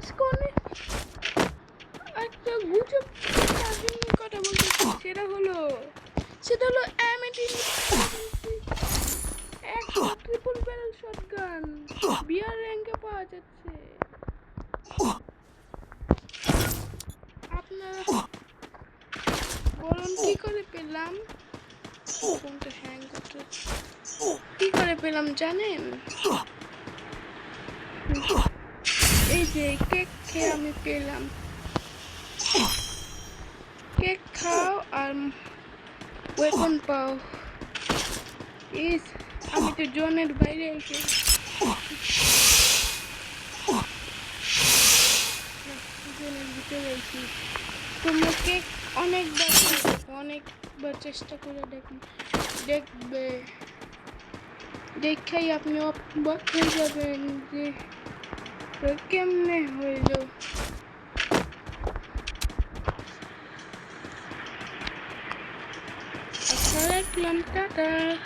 আজকে অনেক একটা গুজব কথা বলতেছি, সেটা হলো একটা ট্রিপল ব্যারেল শটগান বিআর র্যাঙ্কে পাওয়া যাচ্ছে। আপনারা বলুন কি করে পেলাম? ফোনটা হ্যাং করতে কি করে পেলাম জানেন? এই যে কেক খেয়ে আমি পেলাম। কেক খাও আর ওয়েপন পাও। আমি তো জোনের বাইরে এসে জোনের ভিতরে আছি। তোমরা কেক অনেকবার চেষ্টা করে দেখবে, দেখাই আপনি অবাক হয়ে যাবেন যে কেমনে হইল। আসসালামু আলাইকুম, টাটা।